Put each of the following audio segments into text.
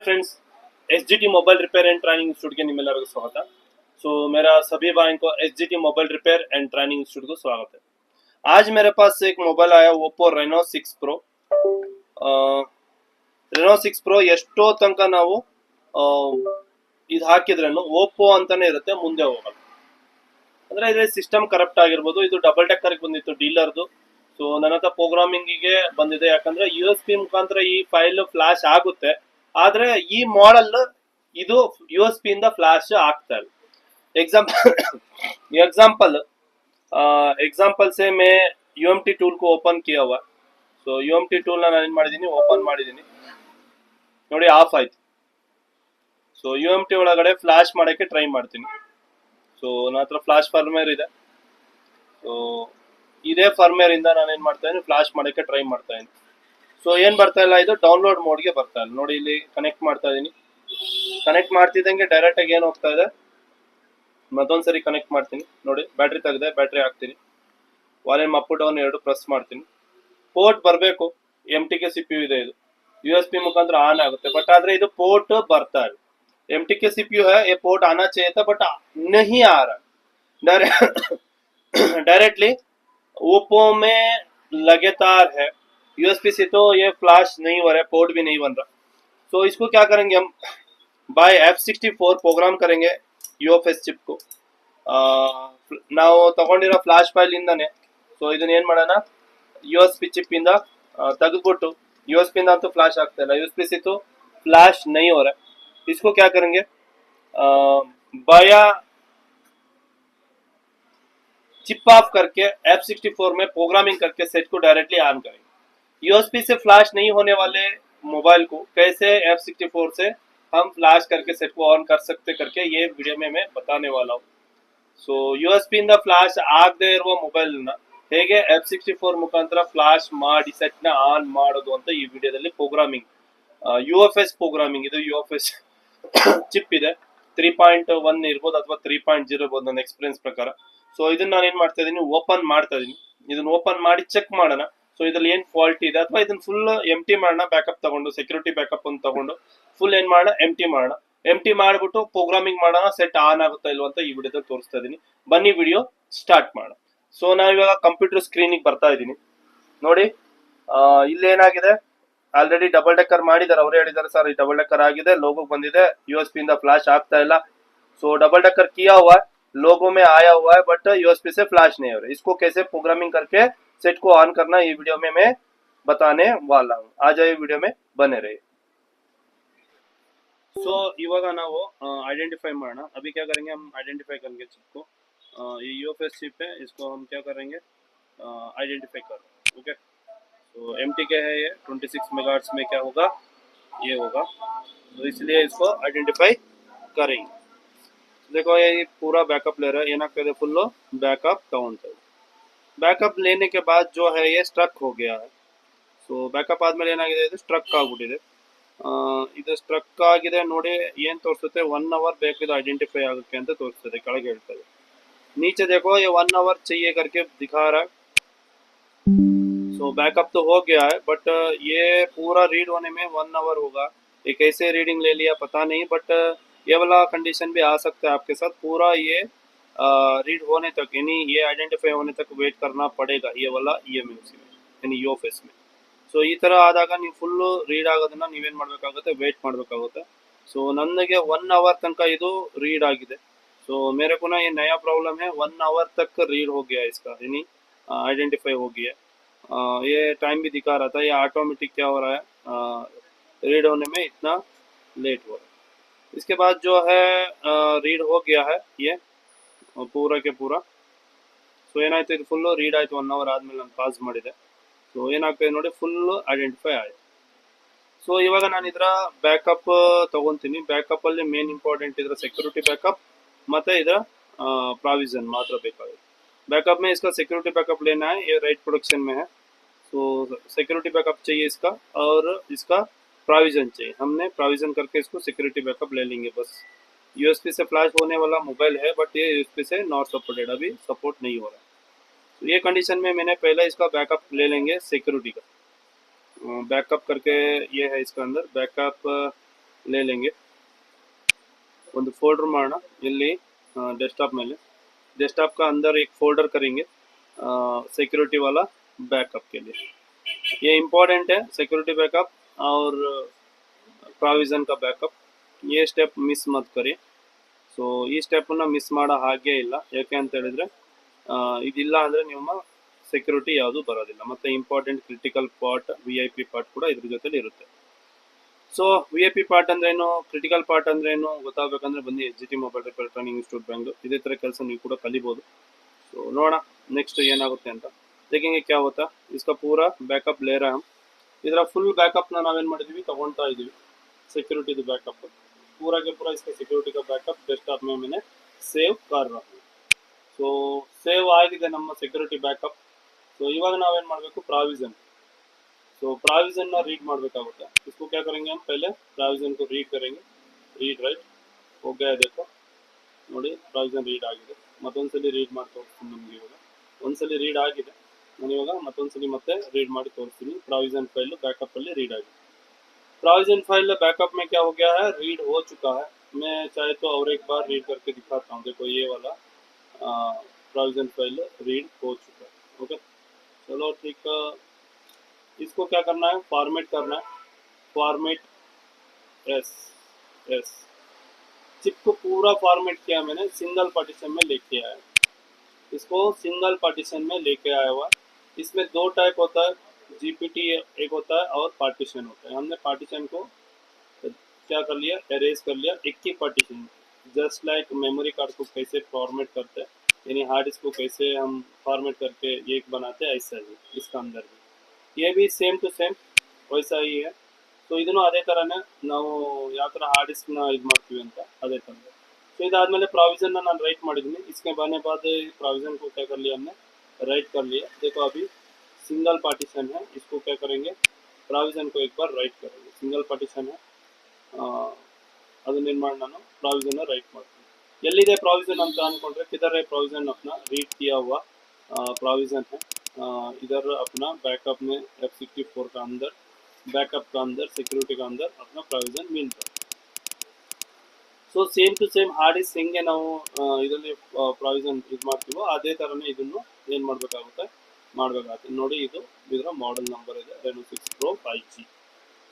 Friends, S G T mobile repair and training institute के निम्मेಲ್ಲರಿಗೂ स्वागत। सो मेरा सभी भाई को S G T mobile repair and training institute को स्वागत है। आज मेरे पास एक मोबाइल आया Oppo Reno 6 pro. Reno 6 pro ಎಷ್ಟೋ ತನಕ ನಾವು ಇದು ಹಾಕಿದ್ರೇನು ಓಪ್ಪೋ ಅಂತಾನೆ ಇರುತ್ತೆ, ಮುಂದೆ ಹೋಗಲ್ಲ. ಅಂದ್ರೆ ಇದ್ರ ಸಿಸ್ಟಮ್ ಕರಪ್ಟ್ ಆಗಿರ್ಬೋದು. ಇದು ಡಬಲ್ ಡೆಕ್ಕರ್ ಬಂದಿತ್ತು ಡೀಲರ್ದು. ಸೊ ನನ್ನ ಹತ್ರ ಪ್ರೋಗ್ರಾಮಿಂಗಿಗೆ ಬಂದಿದೆ, ಯಾಕಂದ್ರೆ ಯು ಎಸ್ ಪಿ ಮುಖಾಂತರ ಈ ಫೈಲ್ ಫ್ಲಾಶ್ ಆಗುತ್ತೆ. ಆದ್ರೆ ಈ ಮಾಡೆಲ್ ಇದು ಯು ಎಸ್ ಪಿ ಇಂದ ಫ್ಲಾಶ್ ಆಗ್ತಾ ಇಲ್ಲ. एग्जाम्पल से मैं यूएमटी टूल को ओपन किया हुआ। सो यूएमटी टूल ನಾನು ಮಾಡಿದೀನಿ, ಓಪನ್ ಮಾಡಿದೀನಿ ನೋಡಿ, ಆಫ್ ಆಯ್ತು. ಸೊ यूएमटी ಒಳಗಡೆ ಫ್ಲಾಶ್ ಮಾಡಕ್ಕೆ ಟ್ರೈ ಮಾಡ್ತೀನಿ. ಸೊ ನನ್ನ ಹತ್ರ ಫ್ಲಾಶ್ ಫರ್ಮ್ವೇರ್ ಇದೆ. ಸೊ ಇದೇ ಫರ್ಮ್ವೇರ್ ಇಂದ ನಾನು ಏನ್ ಮಾಡ್ತಾ ಇದ್ದೀನಿ, ಫ್ಲಾಶ್ ಮಾಡಕ್ಕೆ ಟ್ರೈ ಮಾಡ್ತಾ ಇದ್ದೀನಿ. ಸೊ ಏನ್ ಬರ್ತಾ ಇಲ್ಲ, ಇದು ಡೌನ್ಲೋಡ್ ಮೋಡ್ಗೆ ಬರ್ತಾ ಇಲ್ಲ ನೋಡಿ. ಇಲ್ಲಿ ಕನೆಕ್ಟ್ ಮಾಡ್ತಾ ಇದೀನಿ. ಕನೆಕ್ಟ್ ಮಾಡ್ತಿದ್ದಂಗೆ ಡೈರೆಕ್ಟ್ ಆಗಿ ಏನ್ ಹೋಗ್ತಾ ಇದೆ, ಮತ್ತೊಂದ್ಸರಿ ಕನೆಕ್ಟ್ ಮಾಡ್ತೀನಿ ನೋಡಿ. ಬ್ಯಾಟ್ರಿ ತೆಗೆದೆ, ಬ್ಯಾಟ್ರಿ ಹಾಕ್ತೀನಿ, ವಾಲ್ಯೂಮ್ ಅಪ್ ಡೌನ್ ಎರಡು ಪ್ರೆಸ್ ಮಾಡ್ತೀನಿ. ಪೋರ್ಟ್ ಬರಬೇಕು, M T K C P U ಇದೆ, ಇದು ಯು ಎಸ್ ಪಿ ಮುಖಾಂತರ ಆನ್ ಆಗುತ್ತೆ. ಬಟ್ ಆದ್ರೆ ಇದು पोर्ट ಬರ್ತಾ ಇಲ್ಲ. एम टी के सीपीयू है, ये पोर्ट आना चाहिए था बट नहीं आ रहा। डायरेक्टली ओप्पो में लगातार है, यूएसपी से तो ये फ्लैश नहीं हो रहा है, पोर्ट भी नहीं बन रहा। तो इसको क्या करेंगे, हम बाय F64 प्रोग्राम करेंगे यूएफएस चिप को। ನಾವು ತಗೊಂಡಿರೋ ಫ್ಲಾಶ್ ಫೈಲ್ ಇಂದಾನೆ. ಸೊ ಇದನ್ನ ಏನ್ ಮಾಡೋಣ, ಯು ಎಸ್ ಪಿ ಚಿಪ್ ಇಂದ ತೆಗೆದ್ಬಿಟ್ಟು, ಯು एस पी इंदा तो फ्लैश ಆಗ್ತಾ ಇಲ್ಲ, यूएसपी से तो फ्लैश नहीं हो रहा है। इसको क्या करेंगे, बाया चिप ऑफ करके F64 में प्रोग्रामिंग करके सेट को डायरेक्टली ऑन करेंगे। यूएसपी से फ्लैश नहीं होने वाले मोबाइल को कैसे F64 से हम फ्लैश करके सेट को ऑन कर सकते करके ये वीडियो में मैं बताने वाला हूँ। सो यूएसपी इंದ ಫ್ಲಾಶ್ ಆಗದೆ ಇರುವ ಮೊಬೈಲ್ ನ ಹೇಗೆ F64 ಮುಖಾಂತರ ಫ್ಲಾಶ್ ಮಾಡಿ ಸೆಟ್ ನ ಆನ್ ಮಾಡೋದು ಅಂತ ಈ ವಿಡಿಯೋದಲ್ಲಿ ಪ್ರೋಗ್ರಾಮಿಂಗ್, ಯುಎಫ್ಎಸ್ ಪ್ರೋಗ್ರಾಮಿಂಗ್, ಇದು ಯುಎಫ್ಎಸ್ ಚಿಪ್ ಇದೆ, 3.1 ಇರ್ಬೋದು ಅಥವಾ 3.0 ಇರ್ಬೋದು ನನ್ನ ಎಕ್ಸ್ಪೀರಿಯನ್ಸ್ ಪ್ರಕಾರ. ಸೊ ಇದನ್ನ ನಾನು ಏನ್ ಮಾಡ್ತಾ ಇದೀನಿ, ಓಪನ್ ಮಾಡ್ತಾ ಇದೀನಿ. ಇದನ್ನ ಓಪನ್ ಮಾಡಿ ಚೆಕ್ ಮಾಡೋಣ. ಸೊ ಇದ್ರಲ್ಲಿ ಏನ್ ಫಾಲ್ಟ್ ಇದೆ, ಅಥವಾ ಇದನ್ನ ಫುಲ್ ಎಂಟಿ ಮಾಡೋಣ, ಬ್ಯಾಕಪ್ ತಗೊಂಡು ಸೆಕ್ಯೂರಿಟಿ ಬ್ಯಾಕಪ್ ಅಂತ ತಗೊಂಡು ಫುಲ್ ಏನ್ ಮಾಡೋಣ, ಎಂಟಿ ಮಾಡೋಣ. ಎಂಟಿ ಮಾಡ್ಬಿಟ್ಟು ಪ್ರೋಗ್ರಾಮಿಂಗ್ ಮಾಡೋಣ, ಸೆಟ್ ಆನ್ ಆಗುತ್ತಾ ಇಲ್ವಾ ಅಂತ ಈ ವಿಡಿಯೋದಲ್ಲಿ ತೋರಿಸ್ತಾ ಇದೀನಿ. ಬನ್ನಿ ವಿಡಿಯೋ ಸ್ಟಾರ್ಟ್ ಮಾಡೋಣ. ಸೊ ನಾವು ಇವಾಗ ಕಂಪ್ಯೂಟರ್ ಸ್ಕ್ರೀನಿಗೆ ಬರ್ತಾ ಇದೀನಿ ನೋಡಿ. ಇಲ್ಲಿ ಏನಾಗಿದೆ, ಆಲ್ರೆಡಿ ಡಬಲ್ ಡೆಕ್ಕರ್ ಮಾಡಿದಾರೆ, ಅವರೇ ಹೇಳಿದಾರೆ ಸರ್ ಈ ಡಬಲ್ ಡೆಕ್ಕರ್ ಆಗಿದೆ, लोगो ಬಂದಿದೆ, यूएसपी ಇಂದ ಫ್ಲಾಶ್ ಆಗ್ತಾ ಇಲ್ಲ. सो डबल डेकर किया हुआ है, लोगो में आया हुआ है, बट यूएसपी से फ्लैश नहीं हो रहा है। इसको कैसे प्रोग्रामिंग करके सेट को ऑन करना, ये वीडियो में मैं बताने वाला हूँ। आ जाए वीडियो में बने रहिए। सो इवाग ನಾವು आइडेंटिफाई ಮಾಡೋಣ। अभी क्या करेंगे, हम आइडेंटिफाई करेंगे चिप को। ये यूएफएस चिप है, इसको हम क्या करेंगे, आइडेंटिफाई कर। ओके, तो MTK है ये 26 मेगाहर्ट्ज में क्या होगा, ये होगा। तो इसलिए इसको आइडेंटिफाई करेंगे। देखो ये पूरा बैकअप ले रहा है, ಏನಾಗ್ತಾ ಇದೆ, ಫುಲ್ बैकअप ತಗೊಂತಾ ಇದೆ। बैकअप लेने के बाद जो है ये स्ट्रक हो गया है। सो बैकअप ಆದ್ಮೇಲೆ ಏನಾಗಿದೆ, ಇದು ಸ್ಟ್ರಕ್ ಆಗ್ಬಿಟ್ಟಿದೆ। ಇದು ಸ್ಟ್ರಕ್ ಆಗಿದೆ ನೋಡಿ, ಏನ್ ತೋರಿಸುತ್ತೆ, 1 ಅವರ್ ಬೇಕು ಇದು ಐಡೆಂಟಿಫೈ ಆಗಕ್ಕೆ ಅಂತ ತೋರಿಸ್ತದೆ, ಕೆಳಗೆ ಹೇಳ್ತದೆ। नीचे देखो ये 1 आवर चाहिए करके दिखा रहा है। सो बैकअप तो हो गया है, बट ये पूरा रीड होने में 1 आवर होगा। ये कैसे रीडिंग ले लिया पता नहीं, बट ये वाला कंडीशन भी आ सकता है आपके साथ। पूरा ये रीड होने तक, यानी ये आइडेंटिफाई होने तक वेट करना पड़ेगा, ये वाला EMMC में, यानी यूएफएस में। ಸೊ ಈ ತರ ಆದಾಗ ನೀವು ಫುಲ್ ರೀಡ್ ಆಗೋದನ್ನ ನೀವೇನ್ ಮಾಡ್ಬೇಕಾಗುತ್ತೆ, ವೇಟ್ ಮಾಡ್ಬೇಕಾಗುತ್ತೆ। ಸೊ ನನಗೆ 1 ಅವರ್ ತನಕ ಇದು रीड ಆಗಿದೆ। सो मेरे को ना ये नया प्रॉब्लम है, 1 आवर तक रीड हो गया इसका, यानी आइडेंटिफाई हो गया। ये टाइम भी दिखा रहा था, ये ऑटोमेटिक क्या हो रहा है, रीड होने में इतना लेट हो रहा है। इसके बाद जो है रीड हो गया है ये पूरा के पूरा। सो ಏನಾಯ್ತು, ಇದು ಫುಲ್ ರೀಡ್ ಆಯ್ತು 1 ಅವರ್ ಆದ್ಮೇಲೆ ನಾನು ಪಾಸ್ ಮಾಡಿದೆ। ಸೊ ಏನಾಗ್ತದೆ ನೋಡಿ, ಫುಲ್ ಐಡೆಂಟಿಫೈ ಆಯ್ತು। ಸೊ ಇವಾಗ ನಾನು ಇದರ ಬ್ಯಾಕಪ್ ತಗೊಂತೀನಿ। ಬ್ಯಾಕಪ್ ಅಲ್ಲಿ ಮೇನ್ ಇಂಪಾರ್ಟೆಂಟ್ ಇದರ ಸೆಕ್ಯೂರಿಟಿ ಬ್ಯಾಕಪ್ ಮತ್ತೆ ಇದರ प्रोविजन मात्र ಬೇಕಾಗುತ್ತೆ। बैकअप में इसका सिक्योरिटी बैकअप लेना है, ये राइट प्रोडक्शन में है। सो सिक्योरिटी बैकअप चाहिए इसका, और इसका प्रोविजन चाहिए। हमने प्रोविजन करके इसको सिक्योरिटी बैकअप ले लेंगे बस। यूएसपी से फ्लैश होने वाला मोबाइल है, बट ये यूएसपी से नॉट सपोर्टेड, अभी सपोर्ट नहीं हो रहा। तो ये कंडीशन में मैंने पहले इसका बैकअप ले लेंगे सिक्योरिटी का। बैकअप करके ये है इसका अंदर बैकअप, ले लेंगे ಒಂದು फोल्डर ಮಾಡೋಣ ಇಲ್ಲಿ डेस्कटॉप ಮೇಲೆ डेस्कटॉप का अंदर एक फोल्डर करेंगे सिक्योरिटी वाला बैकअप के लिए ये इम्पोर्टेंट है सिक्योरिटी बैकअप और प्रोविजन का बैकअप ये स्टेप मिस मत करिए ಸೊ ಈ ಸ್ಟೆಪ್ಪನ್ನು ಮಿಸ್ ಮಾಡೋ ಹಾಗೆ ಇಲ್ಲ ಯಾಕೆ ಅಂತ ಹೇಳಿದ್ರೆ ಇದಿಲ್ಲ ಅಂದರೆ ನಿಮ್ಮ ಸೆಕ್ಯೂರಿಟಿ ಯಾವುದು ಬರೋದಿಲ್ಲ ಮತ್ತು important critical part VIP part ಕೂಡ ಇದ್ರ ಜೊತೆಲಿ ಇರುತ್ತೆ ಸೊ VIP ಪಾರ್ಟ್ ಅಂದ್ರೇನು ಕ್ರಿಟಿಕಲ್ ಪಾರ್ಟ್ ಅಂದ್ರೇನು ಗೊತ್ತಾಗಬೇಕಂದ್ರೆ ಬನ್ನಿ HGT mobile repair training institute Bengaluru ಇದೇ ಥರ ಕೆಲಸ ನೀವು ಕೂಡ ಕಲಿಬೋದು ಸೊ ನೋಡೋಣ ನೆಕ್ಸ್ಟ್ ಏನಾಗುತ್ತೆ ಅಂತ देखेंगे क्या होता इसका पूरा बैकअप ले रहे हैं हम ಇದರ ಫುಲ್ ಬ್ಯಾಕಪ್ನ ನಾವೇನು ಮಾಡಿದ್ದೀವಿ ತಗೊಳ್ತಾ ಇದ್ದೀವಿ सिक्योरिटी बैकअप पूरा के पूरा इसका सिक्योरिटी का बैकअप डेस्कटॉप में मैंने सेव कर रहा हूँ सो सेव आಗಿದೆ ನಮ್ಮ सिक्योरिटी बैकअप सो इवाग ನಾವೇನು ಮಾಡಬೇಕು ಪ್ರಾವಿಷನ್ सो ಪ್ರಾವಿಷನ್ ನ ರೀಡ್ ಮಾಡಬೇಕಾಗುತ್ತೆ इसको क्या करेंगे हम पहले ಪ್ರಾವಿಷನ್ को रीड करेंगे रीड राइट हो गया देखो ನೋಡಿ ಪ್ರಾವಿಷನ್ ರೀಡ್ ಆಗಿದೆ ಮತ್ತೊಂದ್ಸಲಿ ರೀಡ್ ಮಾಡಿ ತೋರಿಸ್ತೀನಿ ನಿಮಗೆ ಇವಾಗ ಒಂದ್ಸಲಿ ರೀಡ್ ಆಗಿದೆ ನಾನು ಇವಾಗ ಮತ್ತೊಂದ್ಸಲಿ ಮತ್ತೆ ರೀಡ್ ಮಾಡಿ ತೋರಿಸ್ತೀನಿ ಪ್ರಾವಿಷನ್ ಫೈಲ್ ಬ್ಯಾಕअप ಅಲ್ಲಿ ರೀಡ್ ಆಗಿದೆ प्रोविजन फाइल बैकअप में क्या हो गया है रीड हो चुका है मैं चाहे तो और एक बार रीड करके दिखाता हूँ देखो ये वाला प्रोविजन फाइल रीड हो चुका है ओके चलो ठीक है इसको क्या करना है फॉर्मेट करना है फॉर्मेट एस एस चिप को पूरा फॉर्मेट किया मैंने सिंगल पार्टीशन में लेके आया इसको सिंगल पार्टीशन में लेके आया हुआ इसमें दो टाइप होता है जीपीटी एक होता है और पार्टीशन होता है हमने पार्टीशन को क्या कर लिया एरेज कर लिया एक ही partition just like memory card को कैसे फॉर्मेट करते हैं यानी हार्ड डिस्क को कैसे हम फॉर्मेट करके एक बनाते हैं ऐसा ही इसका अंदर भी ये भी सेम टू सेम वैसा ही है ಸೊ ಇದನ್ನು ಅದೇ ಥರನೇ ನಾವು ಯಾವ ಥರ ಹಾರ್ಡ್ ಡಿಸ್ಕ್ನ ಇದು ಮಾಡ್ತೀವಿ ಅಂತ ಅದೇ ಥರ ಸೊ ಇದಾದಮೇಲೆ ಪ್ರಾವಿಷನ್ನ ನಾನು ರೈಟ್ ಮಾಡಿದ್ದೀನಿ इसके बने बाद प्राविजन को क्या कर लिया हमने राइट कर लिया देखो अभी सिंगल पार्टीशन है इसको क्या करेंगे ಪ್ರಾವಿಷನ್ को एक बार राइट करेंगे सिंगल पार्टीशन है ಅದನ್ನೇನು ಮಾಡಿ ನಾನು ಪ್ರಾವಿಷನ್ನ ರೈಟ್ ಮಾಡ್ತೀನಿ ಎಲ್ಲಿದೆ ಪ್ರಾವಿಷನ್ ಅಂತ ಅಂದ್ಕೊಂಡ್ರೆ किधर है प्रोविजन अपना रीड किया हुआ प्रोविजन है इधर अपना बैकअप में F64 का अंदर बैकअप का अंदर सिक्योरिटी का अंदर अपना प्रोविजन मिलता है so same to same hard disk ಹೆಂಗೆ ನಾವು ಇದರಲ್ಲಿ ಪ್ರಾವಿಷನ್ ಇದು ಮಾಡ್ತೀವೋ ಅದೇ ಥರನೇ ಇದನ್ನು ಏನು ಮಾಡಬೇಕಾಗುತ್ತೆ ನೋಡಿ ಇದು ಇದರ ಮಾಡೆಲ್ ನಂಬರ್ ಇದೆ Reno 6 Pro 5G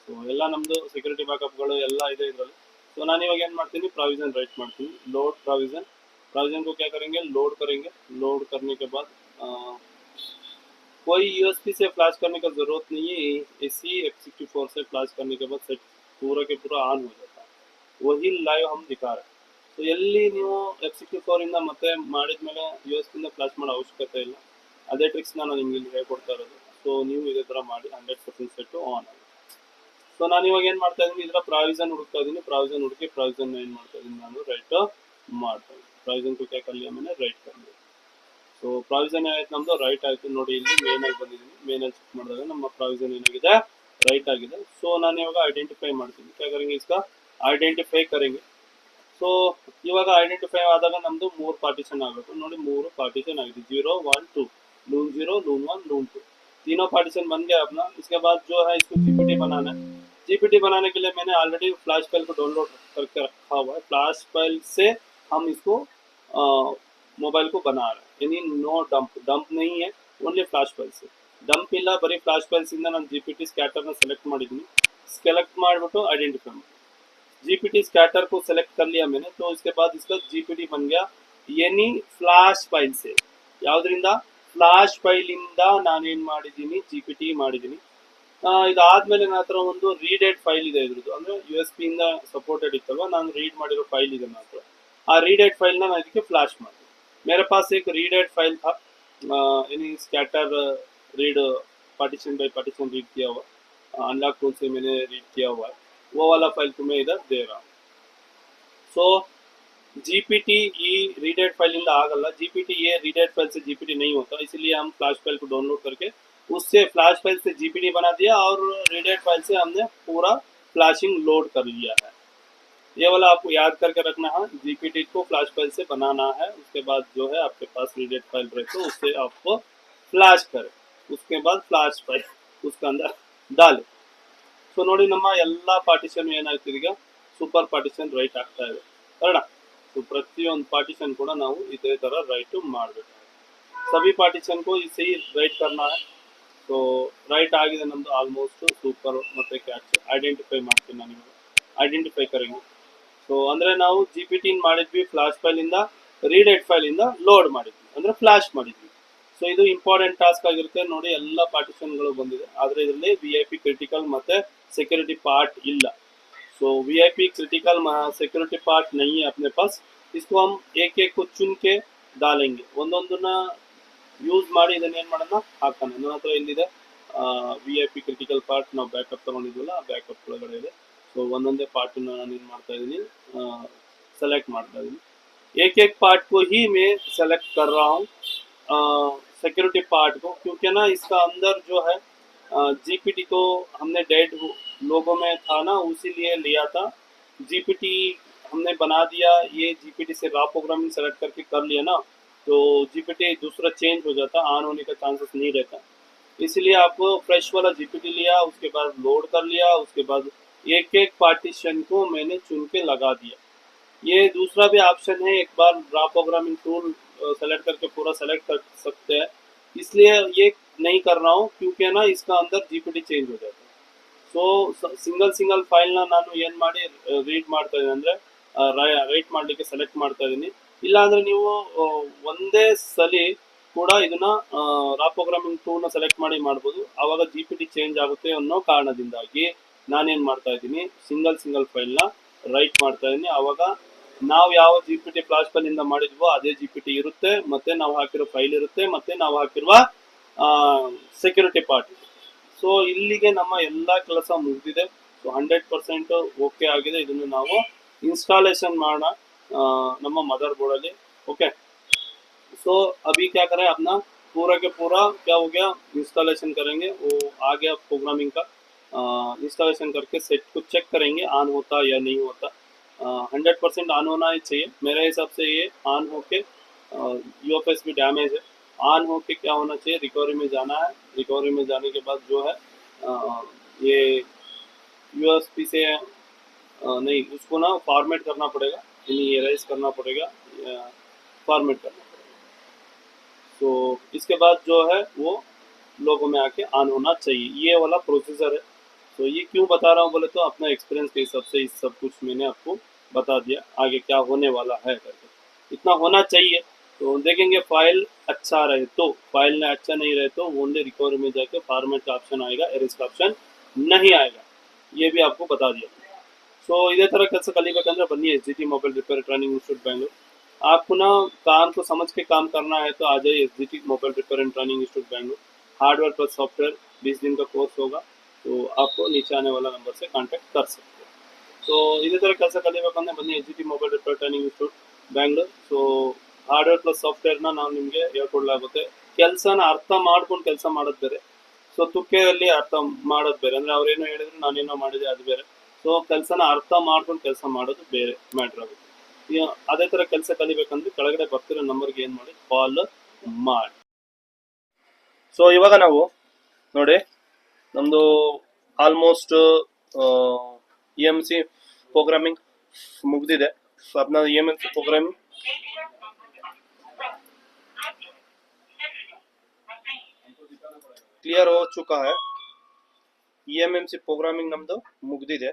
ಸೊ ಎಲ್ಲ ನಮ್ಮದು ಸೆಕ್ಯೂರಿಟಿ ಬ್ಯಾಕಪ್ಗಳು ಎಲ್ಲ ಇದೆ ಇದರಲ್ಲಿ ಸೊ ನಾನು ಇವಾಗ ಏನು ಮಾಡ್ತೀನಿ ಪ್ರಾವಿಷನ್ ರೈಟ್ ಮಾಡ್ತೀನಿ लोड प्राविजन को क्या करेंगे लोड करने के बाद कोई USB से फ्लैश करने का ज़रूरत नहीं है इसी F64 से फ्लैश करने के बाद सेट पूरा के पूरा ऑन हो जाता है वही लाइव हम दिखा रहे हैं ಸೊ ಎಲ್ಲಿ ನೀವು F64 ಇಂದ ಮತ್ತೆ ಮಾಡಿದ ಮೇಲೆ USB ಇಂದ ಫ್ಲಾಶ್ ಮಾಡೋ ಅವಶ್ಯಕತೆ ಇಲ್ಲ ಅದೇ ಟ್ರಿಕ್ಸ್ನ ನಾನು ನಿಮಗೆ ಇಲ್ಲಿ ಹೇಳ್ಕೊಡ್ತಾ ಇರೋದು ಸೊ ನೀವು ಇದೇ ಥರ ಮಾಡಿ 100% ಸೆಟ್ಟು ಆನ್ ಆಗುತ್ತೆ ಸೊ ನಾನು ಇವಾಗ ಏನು ಮಾಡ್ತಾ ಇದ್ದೀನಿ ಇದರ ಪ್ರಾವಿಷನ್ ಹುಡುಕ್ತಾ ಇದ್ದೀನಿ ಪ್ರಾವಿಷನ್ ಏನು ಮಾಡ್ತಾ ಇದ್ದೀನಿ ನಾನು ರೈಟ್ ಮಾಡ್ತಾ ಇದ್ದೀನಿ ಪ್ರಾವಿಷನ್ को क्या कर लिया मैंने राइट कर लिया ಸೊ ಪ್ರಾವಿಷನ್ ಆಯ್ತು ನಮ್ಮದು ರೈಟ್ ಆಯಿತು ನೋಡಿ ಇಲ್ಲಿ ಮೇನಲ್ಲಿ ಬಂದಿದ್ದೀನಿ ಮೇನಲ್ಲಿ ಚೆಕ್ ಮಾಡಿದಾಗ ನಮ್ಮ ಪ್ರಾವಿಷನ್ ಏನಾಗಿದೆ ರೈಟ್ ಆಗಿದೆ ಸೊ ನಾನು ಇವಾಗ ಐಡೆಂಟಿಫೈ ಮಾಡ್ತೀನಿ क्या करेंगे इसका ಐಡೆಂಟಿಫೈ करेंगे ಸೊ ಇವಾಗ ಐಡೆಂಟಿಫೈ ಆದಾಗ ನಮ್ಮದು 3 ಪಾರ್ಟಿಷನ್ ಆಗಬೇಕು ನೋಡಿ 3 ಪಾರ್ಟಿಷನ್ ಆಗಿದೆ 0 1 2 लून 0 लून 1 लून 2 तीनों पार्टीशन बन गया अपना इसके बाद जो है इसको जीपीटी बनाना है जीपीटी बनाने के लिए मैंने ऑलरेडी फ्लैश फाइल को डाउनलोड करके रखा हुआ है फ्लैश फाइल से हम इसको मोबाइल को बना रहे हैं यानी नो डंप नहीं है ओनली फ्लैश फाइल से डंप ಇಲ್ಲ ಬರೀ ಫ್ಲಾಶ್ ಫೈಲ್ಸ್ ಇಂದ ನಾನು जीपीटी ಸ್ಕ್ಯಾಟರ್ನ ಸೆಲೆಕ್ಟ್ ಮಾಡಿದ್ದೀನಿ ಸೆಲೆಕ್ಟ್ ಮಾಡಿಬಿಟ್ಟು ಐಡೆಂಟಿಫೈ ಮಾಡಿ जीपीटी स्कैटर को सेलेक्ट कर लिया मैंने तो इसके बाद इसका जीपीटी बन गया यानी फ्लैश फाइल से ಯಾವುದರಿಂದ ಫ್ಲಾಶ್ ಫೈಲ್ ಇಂದ ನಾನು ಏನು ಮಾಡಿದ್ದೀನಿ जीपीटी ಮಾಡಿದ್ದೀನಿ ಇದಾದ್ಮೇಲೆ ನನ್ನ ಹತ್ರ ಒಂದು ರೀಡೆಡ್ ಫೈಲ್ ಇದೆ ಇದ್ರದ್ದು ಅಂದ್ರೆ USB ಇಂದ ಸಪೋರ್ಟೆಡ್ ಇತ್ತಲ್ವಾ ನಾನು ರೀಡ್ ಮಾಡಿರೋ ಫೈಲ್ ಇದೆ ನನ್ನ ಹತ್ರ ಆ ರೀಡೆಡ್ ಫೈಲ್ ನಾನು ಇದಕ್ಕೆ ಫ್ಲಾಶ್ ಮಾಡಿದೆ मेरे पास एक रीडेड फाइल था यानी scatter read partition by partition read किया हुआ अनलॉक टूल से मैंने रीड किया हुआ है वो वाला फाइल तुम्हें इधर दे रहा हूँ सो जीपीटी ये रीडेड फाइल इंदा आगಲ್ಲ जीपीटी ये रीडेड फाइल से जीपीटी नहीं होता इसलिए हम फ्लैश फाइल को डाउनलोड करके उससे फ्लैश फाइल से जीपीटी बना दिया और रीडेड फाइल से हमने पूरा फ्लैशिंग लोड कर लिया है ये वाला आपको याद करके रखना है जीपीटी को फ्लैश फाइल से बनाना है उसके बाद जो है आपके पास रीडेड फाइल रहे तो उससे आपको फ्लैश करें उसके बाद फ्लैश फाइल उसके अंदर डालें ಸೊ ನೋಡಿ ನಮ್ಮ ಎಲ್ಲ ಪಾರ್ಟಿಷನ್ ಏನಾಯ್ತು ಈಗ ಸೂಪರ್ ಪಾರ್ಟಿಷನ್ ರೈಟ್ ಆಗ್ತಾ ಇದೆ ಕನ್ನಡ. ಸೊ ಪ್ರತಿಯೊಂದು ಪಾರ್ಟಿಷನ್ ಕೂಡ ನಾವು ಇದೇ ತರ ರೈಟ್ ಮಾಡಬೇಕು. सभी पार्टीशन को इसे ही राइट करना है. ಸೊ ರೈಟ್ ಆಗಿದೆ ನಮ್ದು ಆಲ್ಮೋಸ್ಟ್ ಸೂಪರ್ ಮತ್ತೆ ಕ್ಯಾಚ್ ಐಡೆಂಟಿಫೈ ಮಾಡ್ತೀನಿ ನಾನು ಇವಾಗ ಐಡೆಂಟಿಫೈ ಕರೆಂಗೆ. ಸೊ ಅಂದ್ರೆ ನಾವು GPT ಮಾಡಿದ್ವಿ ಫ್ಲಾಶ್ ಫೈಲ್ ಇಂದ ರೀಡೈಟ್ ಫೈಲ್ ಇಂದ ಲೋಡ್ ಮಾಡಿದ್ವಿ ಅಂದ್ರೆ ಫ್ಲಾಶ್ ಮಾಡಿದ್ವಿ. ಸೊ ಇದು ಇಂಪಾರ್ಟೆಂಟ್ ಟಾಸ್ಕ್ ಆಗಿರುತ್ತೆ ನೋಡಿ. ಎಲ್ಲ ಪಾರ್ಟಿಷನ್ಗಳು ಬಂದಿದೆ ಆದ್ರೆ ಇದರಲ್ಲಿ VIP ಕ್ರಿಟಿಕಲ್ ಮತ್ತೆ सिक्योरिटी पार्ट ಇಲ್ಲ. सो VIP क्रिटिकल सिक्योरिटी पार्ट नहीं है अपने पास. इसको हम एक एक को चुन के डालेंगे. ಒಂದೊಂದನ್ನ ಯೂಸ್ ಮಾಡಿ ಇದನ್ನ ಏನು ಮಾಡೋಣ ಹಾಕೋಣ. ನನ್ನ ಹತ್ರ ಇಲ್ಲಿದೆ VIP ಕ್ರಿಟಿಕಲ್ ಪಾರ್ಟ್ ನಾವು ಬ್ಯಾಕಪ್ ತಗೊಂಡಿದ್ವಲ್ಲ ಆ ಬ್ಯಾಕಪ್ ಒಳಗಡೆ ಇದೆ. ಸೊ ಒಂದೊಂದೇ ಪಾರ್ಟ್ ನಾನು ಏನು ಮಾಡ್ತಾ ಇದ್ದೀನಿ सेलेक्ट ಮಾಡ್ತಾ ಇದ್ದೀನಿ. एक एक पार्ट को ही मैं सेलेक्ट कर रहा हूँ सिक्योरिटी पार्ट को, क्योंकि ना इसका अंदर जो है GPT को हमने डेड लोगों में था ना उसीलिए लिया था. GPT हमने बना दिया, ये GPT से रॉ प्रोग्रामिंग सेलेक्ट करके कर लिया ना तो GPT दूसरा चेंज हो जाता, ऑन होने का चांसेस नहीं रहता. इसलिए आपको फ्रेश वाला GPT लिया, उसके बाद लोड कर लिया, उसके बाद एक एक पार्टीशन को मैंने चुन के लगा दिया. ये दूसरा भी ऑप्शन है, एक बार रॉ प्रोग्रामिंग टूल सेलेक्ट करके पूरा सेलेक्ट कर सकते हैं. इसलिए ये नहीं कर रहा हूँ क्योंकि ना इसका अंदर GPT चेंज हो जाता है. ಸೊ ಸಿಂಗಲ್ ಫೈಲ್ನ ನಾನು ಏನು ಮಾಡಿ ರೀಡ್ ಮಾಡ್ತಾ ಇದ್ದೀನಿ ಅಂದರೆ ರೈಟ್ ಮಾಡಲಿಕ್ಕೆ ಸೆಲೆಕ್ಟ್ ಮಾಡ್ತಾ ಇದ್ದೀನಿ. ಇಲ್ಲಾಂದರೆ ನೀವು ಒಂದೇ ಸಲಿ ಕೂಡ ಇದನ್ನ ರಾ ಪ್ರೋಗ್ರಾಮಿಂಗ್ ಟೂಲ್ನ ಸೆಲೆಕ್ಟ್ ಮಾಡಿ ಮಾಡ್ಬೋದು. ಆವಾಗ GPT ಚೇಂಜ್ ಆಗುತ್ತೆ ಅನ್ನೋ ಕಾರಣದಿಂದಾಗಿ ನಾನೇನು ಮಾಡ್ತಾ ಇದ್ದೀನಿ ಸಿಂಗಲ್ ಫೈಲ್ನ ರೈಟ್ ಮಾಡ್ತಾ ಇದ್ದೀನಿ. ಆವಾಗ ನಾವು ಯಾವ GPT ಫ್ಲಾಶ್ ಫೈಲಿಂದ ಮಾಡಿದ್ವೋ ಅದೇ GPT ಇರುತ್ತೆ, ಮತ್ತೆ ನಾವು ಹಾಕಿರೋ ಫೈಲ್ ಇರುತ್ತೆ, ಮತ್ತೆ ನಾವು ಹಾಕಿರುವ ಸೆಕ್ಯೂರಿಟಿ ಪಾರ್ಟ್. ಸೊ ಇಲ್ಲಿಗೆ ನಮ್ಮ ಎಲ್ಲ ಕೆಲಸ ಮುಗಿದಿದೆ. ಸೊ 100% ಓಕೆ ಆಗಿದೆ. ಇದನ್ನು ನಾವು इंस्टॉलेशन ಮಾಡೋಣ ನಮ್ಮ मदर बोर्ड ಅಲ್ಲಿ. ओके सो अभी क्या करें अपना पूरा के पूरा क्या हो गया इंस्टॉलेशन करेंगे. वो आ गया प्रोग्रामिंग का इंस्टॉलेशन करके सेट को चेक करेंगे ऑन होता या नहीं होता. 100% ऑन होना ही चाहिए मेरे हिसाब से. ये ऑन होके UFS भी डैमेज है. ऑन होके क्या होना चाहिए रिकवरी में जाना है. रिकवरी में जाने के बाद जो है ये USB से नहीं उसको ना फॉर्मेट करना पड़ेगा, यानी एराइज करना पड़ेगा, फॉर्मेट करना पड़ेगा. तो इसके बाद जो है वो लोगों में आके ऑन होना चाहिए. ये वाला प्रोसीजर है. तो ये क्यों बता रहा हूँ बोले तो अपना एक्सपीरियंस के हिसाब से इस सब कुछ मैंने आपको बता दिया. आगे क्या होने वाला है करके इतना होना चाहिए. तो देखेंगे फाइल अच्छा रहे तो, फाइल ने अच्छा नहीं रहे तो ओनली रिकवरी में जाके फॉर्मेट का ऑप्शन आएगा, एरेज का ऑप्शन नहीं आएगा. ये भी आपको बता दिया. ಸೊ ಇದೇ ತರ ಕೆಲಸ ಕಲಿಬೇಕಂದ್ರೆ ಬನ್ನಿ SGT mobile repair training institute Bengaluru. आपको ना काम को समझ के काम करना है तो आ जाइए SGT mobile repair and training institute Bengaluru. Hardware plus software 20 दिन का कोर्स होगा. तो आपको नीचे आने वाला नंबर से कांटेक्ट कर सकते हो. ಸೊ ಇದೇ ತರ ಕೆಲಸ ಕಲಿಬೇಕಂದ್ರೆ ಬನ್ನಿ SGT mobile repair training institute Bengaluru. So hardware plus ಸಾಫ್ಟ್ವೇರ್ನ ನಾವು ನಿಮಗೆ ಹೇಳ್ಕೊಡ್ಲಾಗುತ್ತೆ. ಕೆಲಸನ ಅರ್ಥ ಮಾಡ್ಕೊಂಡು ಕೆಲಸ ಮಾಡೋದು ಬೇರೆ, ಸೊ ತುಕ್ಕೆಯಲ್ಲಿ ಅರ್ಥ ಮಾಡೋದು ಬೇರೆ. ಅಂದರೆ ಅವ್ರೇನೋ ಹೇಳಿದ್ರು ನಾನೇನೋ ಮಾಡಿದೆ ಅದು ಬೇರೆ. ಸೊ ಕೆಲಸನ ಅರ್ಥ ಮಾಡ್ಕೊಂಡು ಕೆಲಸ ಮಾಡೋದು ಬೇರೆ ಮ್ಯಾಟ್ರ್ ಆಗುತ್ತೆ. ಅದೇ ಥರ ಕೆಲಸ ಕಲಿಬೇಕಂದ್ರೆ ಕೆಳಗಡೆ ಬರ್ತಿರೋ ನಂಬರ್ಗೆ ಏನು ಮಾಡಿ ಕಾಲ್ ಮಾಡಿ. ಸೊ ಇವಾಗ ನಾವು ನೋಡಿ ನಮ್ಮದು ಆಲ್ಮೋಸ್ಟ್ EMC प्रोग्रामिंग मुग्दिದೆ. ಸೊ अपना EMC प्रोग्रामिंग क्लियर हो चुका है. EMC प्रोग्रामिंग ನಮ್ಮದು ಮುಗ್ದಿದೆ.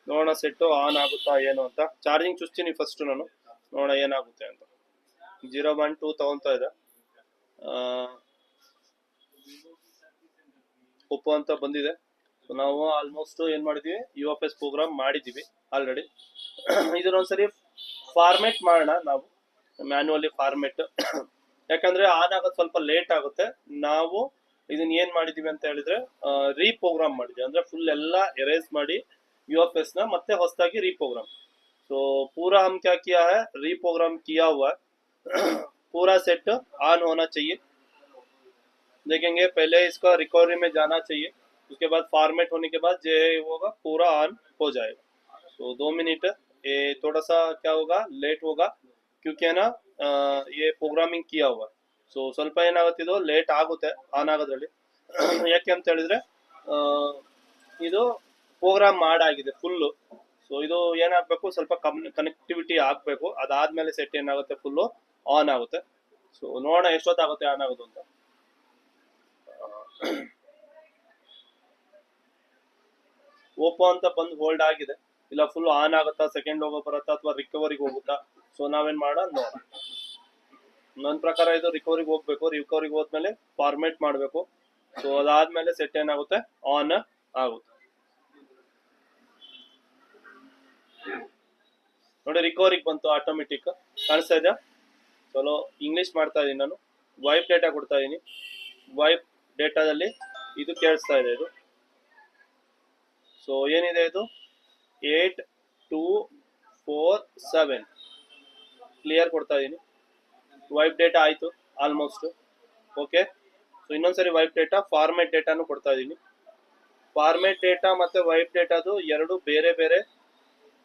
ನೋಡೋಣ ಸೆಟ್ಟು ಆನ್ ಆಗುತ್ತಾ ಏನು ಅಂತ. ಚಾರ್ಜಿಂಗ್ ಚುಸ್ತೀನಿ ಫಸ್ಟ್ ನಾನು, ನೋಡೋಣ ಏನಾಗುತ್ತೆ ಅಂತ. 0.2 ತಗೊಂತಾ ಇದೆ. ಒಪ್ಪೋ ಅಂತ ಬಂದಿದೆ. ಸೊ ನಾವು ಆಲ್ಮೋಸ್ಟ್ ಏನು ಮಾಡಿದ್ವಿ UFS ಪ್ರೋಗ್ರಾಮ್ ಮಾಡಿದ್ದೀವಿ ಆಲ್ರೆಡಿ. ಇದನ್ನೊಂದ್ಸರಿ ಫಾರ್ಮೆಟ್ ಮಾಡೋಣ ನಾವು ಮ್ಯಾನ್ಯುವಲಿ ಫಾರ್ಮೆಟ್. ಯಾಕಂದ್ರೆ ಆನ್ ಆಗೋದು ಸ್ವಲ್ಪ ಲೇಟ್ ಆಗುತ್ತೆ. ನಾವು ಇದನ್ನ ಏನ್ ಮಾಡಿದೀವಿ ಅಂತ ಹೇಳಿದ್ರೆ ರೀಪ್ರೋಗ್ರಾಮ್ ಮಾಡಿದ್ವಿ. ಅಂದ್ರೆ ಫುಲ್ ಎಲ್ಲ ಎರೇಸ್ ಮಾಡಿ UFS ना ಮತ್ತೆ ಹೊಸದಾಗಿ ರೀಪ್रोग्राम. तो पूरा हम क्या किया है रीप्रोग्राम किया हुआ है. पूरा सेट ऑन होना चाहिए. देखेंगे पहले इसका रिकवरी में जाना चाहिए, उसके बाद फॉर्मेट होने के बाद जो होगा पूरा ऑन हो जाएगा. तो 2 मिनट ये थोड़ा सा क्या होगा लेट होगा क्योंकि है ना ये प्रोग्रामिंग किया हुआ है. ಸೊ ಸ್ವಲ್ಪ ಏನಾಗುತ್ತಿದ್ದು ಲೇಟ್ ಆಗುತ್ತೆ ಆನ್ ಆಗೋದ್ರಲ್ಲಿ. ಯಾಕೆ ಅಂತ ಹೇಳಿದ್ರೆ ಇದು ಪ್ರೋಗ್ರಾಮ್ ಮಾಡಾಗಿದೆ ಫುಲ್ಲು. ಸೊ ಇದು ಏನಾಗಬೇಕು, ಸ್ವಲ್ಪ ಕನೆಕ್ಟಿವಿಟಿ ಆಗಬೇಕು. ಅದಾದ್ಮೇಲೆ ಸೆಟ್ ಏನಾಗುತ್ತೆ, ಫುಲ್ಲು ಆನ್ ಆಗುತ್ತೆ. ಸೊ ನೋಡೋಣ ಎಷ್ಟೊತ್ತಾಗುತ್ತೆ ಆನ್ ಆಗೋದು ಅಂತ. ಓಪೋ ಅಂತ ಬಂದು ಹೋಲ್ಡ್ ಆಗಿದೆ, ಇಲ್ಲ ಫುಲ್ ಆನ್ ಆಗುತ್ತಾ, ಸೆಕೆಂಡ್ ಲೋಗೋ ಬರುತ್ತಾ, ಅಥವಾ ರಿಕವರಿಗೆ ಹೋಗುತ್ತಾ. ಸೊ ನಾವೇನ್ ಮಾಡೋಣ ನೋಡೋಣ. ನನ್ನ ಪ್ರಕಾರ ಇದು ರಿಕವರಿಗೆ ಹೋಗ್ಬೇಕು. ರಿಕವರಿಗೆ ಹೋದ್ಮೇಲೆ ಫಾರ್ಮೇಟ್ ಮಾಡಬೇಕು. ಸೊ ಅದಾದ್ಮೇಲೆ ಸೆಟ್ ಏನಾಗುತ್ತೆ, ಆನ್ ಆಗುತ್ತೆ. ನೋಡಿ ರಿಕವರಿಗೆ ಬಂತು, ಆಟೋಮೆಟಿಕ್ ಕಾಣಿಸ್ತಾ ಇದೆ. ಚಲೋ ಇಂಗ್ಲಿಷ್ ಮಾಡ್ತಾ ಇದೀನಿ ನಾನು. ವೈಪ್ ಡೇಟಾ ಕೊಡ್ತಾ ಇದೀನಿ. ವೈಪ್ ಡೇಟಾದಲ್ಲಿ ಇದು ಕೇಳಿಸ್ತಾ ಇದೆ ಇದು. ಸೊ ಏನಿದೆ ಇದು 8247 ಕ್ಲಿಯರ್ ಕೊಡ್ತಾ ಇದೀನಿ. ವೈಪ್ ಡೇಟಾ ಆಯ್ತು ಆಲ್ಮೋಸ್ಟ್. ಓಕೆ, ಸೊ ಇನ್ನೊಂದ್ಸರಿ ವೈಪ್ ಡೇಟಾ ಫಾರ್ಮೇಟ್ ಡೇಟಾನು ಕೊಡ್ತಾ ಇದೀನಿ. ಫಾರ್ಮೇಟ್ ಡೇಟಾ ಮತ್ತೆ ವೈಪ್ ಡೇಟಾದು ಎರಡು ಬೇರೆ ಬೇರೆ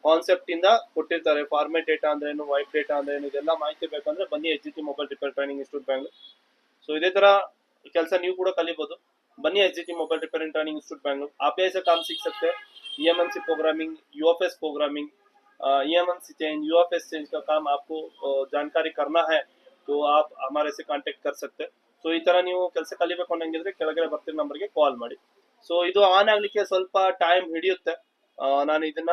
ಕಾನ್ಸೆಪ್ಟ್ ಇಂದ ಕೊಟ್ಟಿರ್ತಾರೆ. ಫಾರ್ಮೇಟ್ ಡೇಟಾ ಅಂದ್ರೆ ಏನು, ವೈಪ್ ಡೇಟಾ ಅಂದ್ರೆ ಏನು, ಇದೆಲ್ಲ ಮಾಹಿತಿ ಬೇಕಂದ್ರೆ ಬನ್ನಿ HGT mobile repair training institute Bangalore. So ಇದೇ ತರ ಕೆಲಸ ನೀವು ಕೂಡ ಕಲಿಬಹುದು. बनिए HGT mobile repair and training institute Bangalore. आप भी ऐसे काम सीख सकते हैं। EMMC programming, UFS programming, EMMC change, UFS change का काम आपको जानकारी करना है तो आप हमारे से कांटेक्ट कर सकते हैं। ಸೊ ಈ ತರ ನೀವು ಕೆಲಸ ಕಲಿಬೇಕು ಅನ್ನಂಗಿದ್ರೆ ಕೆಳಗಡೆ ಬರ್ತಿರೋ ನಂಬರ್ಗೆ ಕಾಲ್ ಮಾಡಿ. ಸೊ ಇದು ಆನ್ ಆಗ್ಲಿಕ್ಕೆ ಸ್ವಲ್ಪ ಟೈಮ್ ಹಿಡಿಯುತ್ತೆ. ನಾನು ಇದನ್ನ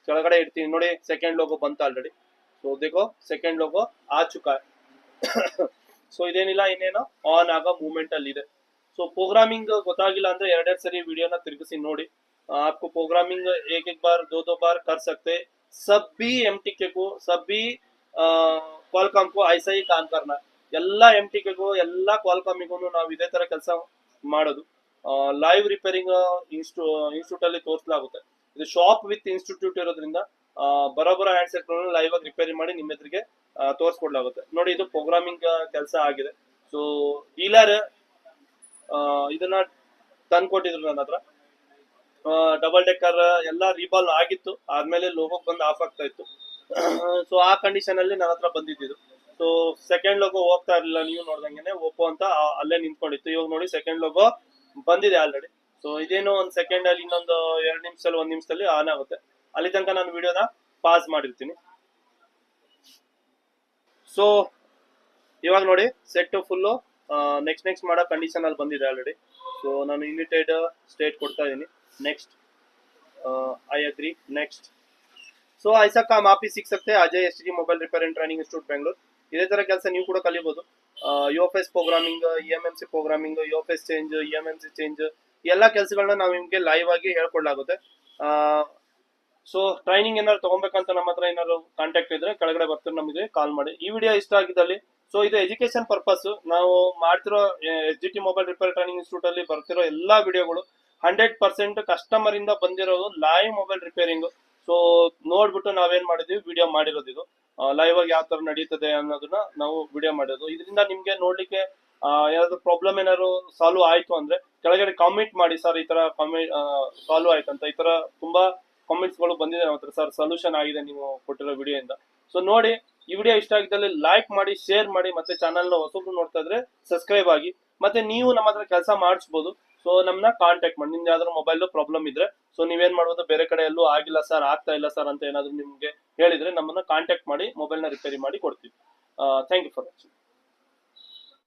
ಕೆಳಗಡೆ ಇಡ್ತೀನಿ. ನೋಡಿ ಸೆಕೆಂಡ್ ಲೋಗೋ ಬಂತು ಆಲ್ರೆಡಿ. ಸೊ देखो ಸೆಕೆಂಡ್ ಲೋಗೋ ಆ ಚುಕಾ है. ಸೊ ಇದೇನಿಲ್ಲ, ಇನ್ನೇನೋ ಆನ್ ಆಗೋ ಮೂವ್ಮೆಂಟ್ ಅಲ್ಲಿ ಇದೆ. ಸೊ ಪ್ರೋಗ್ರಾಮಿಂಗ್ ಗೊತ್ತಾಗಿಲ್ಲ ಅಂದ್ರೆ ಎರಡೆರಡು ಸರಿ ವಿಡಿಯೋನ ತಿರುಗಿಸಿ ನೋಡಿ. आपको प्रोग्रामिंग एक एक बार दो बार कर सकते। सभी MTK को, सभी क्वालकॉम को ऐसा ही काम करना। ಎಲ್ಲ MTKಗೂ ಎಲ್ಲ ಕ್ವಾಲ್ಕಾಮಿಗೂ ನಾವು ಇದೇ ತರ ಕೆಲಸ ಮಾಡೋದು. ಲೈವ್ ರಿಪೇರಿಂಗ್ ಇನ್ಸ್ಟಿಟ್ಯೂಟ್ ಅಲ್ಲಿ ತೋರಿಸಲಾಗುತ್ತೆ. ಇದು ಶಾಪ್ ವಿತ್ ಇನ್ಸ್ಟಿಟ್ಯೂಟ್ ಇರೋದ್ರಿಂದ ಬರೋಬರ ಹ್ಯಾಂಡ್ಸೆಟ್ ಲೈವ್ ಆಗಿ ರಿಪೇರಿ ಮಾಡಿ ನಿಮ್ಮ ಎದುರಿಗೆ ತೋರಿಸ್ಕೊಡ್ಲಾಗುತ್ತೆ. ನೋಡಿ ಇದು ಪ್ರೋಗ್ರಾಮಿಂಗ್ ಕೆಲಸ ಆಗಿದೆ. ಸೊ ಡೀಲರ್ ಇದನ್ನ ತಂದ್ಕೊಟ್ಟಿದ್ರು ನನ್ನ ಹತ್ರ. ಡಬಲ್ ಡೆಕ್ಕರ್ ಎಲ್ಲ ರೀಬಾಲ್ ಆಗಿತ್ತು, ಆದ್ಮೇಲೆ ಲೋಗೋ ಬಂದು ಆಫ್ ಆಗ್ತಾ ಇತ್ತು. ಸೊ ಆ ಕಂಡೀಷನ್ ಅಲ್ಲಿ ನನ್ನ ಹತ್ರ ಬಂದಿದ್ದು. ಸೊ ಸೆಕೆಂಡ್ ಲೋಗೋ ಹೋಗ್ತಾ ಇರಲಿಲ್ಲ, ನೀವು ನೋಡ್ದಂಗೆ ಓಪೋ ಅಂತ ಅಲ್ಲೇ ನಿಂತ್ಕೊಂಡಿತ್ತು. ಇವಾಗ ನೋಡಿ ಸೆಕೆಂಡ್ ಲೋಗೋ ಬಂದಿದೆ ಆಲ್ರೆಡಿ. ಸೊ ಇದೇನು ಒಂದ್ ಸೆಕೆಂಡ್ ಅಲ್ಲಿ, ಇನ್ನೊಂದು 2 ನಿಮಿಷದಲ್ಲಿ 1 ನಿಮಿಷದಲ್ಲಿ ಆನ್ ಆಗುತ್ತೆ. ಅಲ್ಲಿ ತನಕ ನಾನು ವಿಡಿಯೋನ ಪಾಸ್ ಮಾಡಿರ್ತೀನಿ. ಸೊ ಇವಾಗ ನೋಡಿ ಸೆಟ್ ಫುಲ್ಲು ನೆಕ್ಸ್ಟ್ ಮಾಡೋ ಕಂಡೀಷನ್ ಅಲ್ಲಿ ಬಂದಿದೆ ಆಲ್ರೆಡಿ. ಸೊ ನಾನು ಯುನೈಟೆಡ್ ಸ್ಟೇಟ್ ಕೊಡ್ತಾ ಇದೀನಿ. Next I agree, next. So ಐಸಾ ಕಾಮ್ आप ही सीख सकते हैं Ajay HGT mobile repair and training institute Bangalore. ಇದೇ ತರ ಕೆಲಸ ನೀವು ಕೂಡ ಕಲಿಬಹುದು. UFS programming, EMMC programming, UFS change, EMMC change, ಎಲ್ಲ ಕೆಲಸಗಳನ್ನ ನಾವು ನಿಮ್ಗೆ ಲೈವ್ ಆಗಿ ಹೇಳ್ಕೊಡ್ಲಾಗುತ್ತೆ. ಸೊ ಟ್ರೈನಿಂಗ್ ಏನಾದ್ರು ತಗೊಬೇಕಂತ ನಮ್ಮ ಹತ್ರ ಏನಾದ್ರು ಕಾಂಟ್ಯಾಕ್ಟ್ ಇದ್ರೆ ಕೆಳಗಡೆ ಬರ್ತಾರೆ, ನಮಗೆ ಕಾಲ್ ಮಾಡಿ. ಈ ವಿಡಿಯೋ ಇಷ್ಟ ಆಗಿದ್ದಲ್ಲಿ, ಸೊ ಇದು ಎಜುಕೇಶನ್ ಪರ್ಪಸ್ ನಾವು ಮಾಡ್ತಿರೋ HGT mobile repair training institute ಅಲ್ಲಿ ಬರ್ತಿರೋ ಎಲ್ಲಾ ವಿಡಿಯೋಗಳು 100% ಕಸ್ಟಮರ್ ಇಂದ ಬಂದಿರೋದು, ಲೈವ್ ಮೊಬೈಲ್ ರಿಪೇರಿಂಗ್. ಸೊ ನೋಡ್ಬಿಟ್ಟು ನಾವೇನ್ ಮಾಡಿದ್ವಿ, ವಿಡಿಯೋ ಮಾಡಿರೋದು. ಇದು ಲೈವ್ ಆಗಿ ಯಾವ ತರ ನಡೀತದೆ ಅನ್ನೋದನ್ನ ನಾವು ವಿಡಿಯೋ ಮಾಡಿರೋದು. ಇದರಿಂದ ನಿಮ್ಗೆ ನೋಡ್ಲಿಕ್ಕೆ ಏನಾದ್ರು ಪ್ರಾಬ್ಲಮ್ ಏನಾದ್ರು ಸಾಲ್ವ್ ಆಯ್ತು ಅಂದ್ರೆ ಕೆಳಗಡೆ ಕಾಮೆಂಟ್ ಮಾಡಿ, ಸರ್ ಈ ತರ ಸಾಲ್ವ್ ಆಯ್ತಂತ. ಈ ತರ ತುಂಬಾ ಕಾಮೆಂಟ್ಸ್ ಗಳು ಬಂದಿದೆ ನಮ್ಮ ಹತ್ರ, ಸರ್ ಸೊಲ್ಯೂಷನ್ ಆಗಿದೆ ನೀವು ಕೊಟ್ಟಿರೋ ವಿಡಿಯೋ ಇಂದ. ಸೊ ನೋಡಿ, ಈ ವಿಡಿಯೋ ಇಷ್ಟ ಆಗಿದ್ದಲ್ಲಿ ಲೈಕ್ ಮಾಡಿ, ಶೇರ್ ಮಾಡಿ, ಮತ್ತೆ ಚಾನಲ್ ನ ಹೊಸಬ್ರು ನೋಡ್ತಾ ಇದ್ರೆ ಸಬ್ಸ್ಕ್ರೈಬ್ ಆಗಿ. ಮತ್ತೆ ನೀವು ನಮ್ಮ ಹತ್ರ ಕೆಲಸ ಮಾಡಿಸಬಹುದು. ಸೊ ನಮ್ಮನ್ನ ಕಾಂಟ್ಯಾಕ್ಟ್ ಮಾಡಿ. ನಿಮ್ಗೆ ಯಾವ್ದಾದ್ರು ಮೊಬೈಲ್ ಪ್ರಾಬ್ಲಮ್ ಇದ್ರೆ, ಸೊ ನೀವೇನ್ ಮಾಡ್ಬೋದು, ಬೇರೆ ಕಡೆ ಎಲ್ಲೂ ಆಗಿಲ್ಲ ಸರ್, ಆಗ್ತಾ ಇಲ್ಲ ಸರ್ ಅಂತ ಏನಾದ್ರು ನಿಮ್ಗೆ ಹೇಳಿದ್ರೆ ನಮ್ಮನ್ನ ಕಾಂಟ್ಯಾಕ್ಟ್ ಮಾಡಿ, ಮೊಬೈಲ್ ನ ರಿಪೇರಿ ಮಾಡಿ ಕೊಡ್ತೀವಿ. Thank you for watching.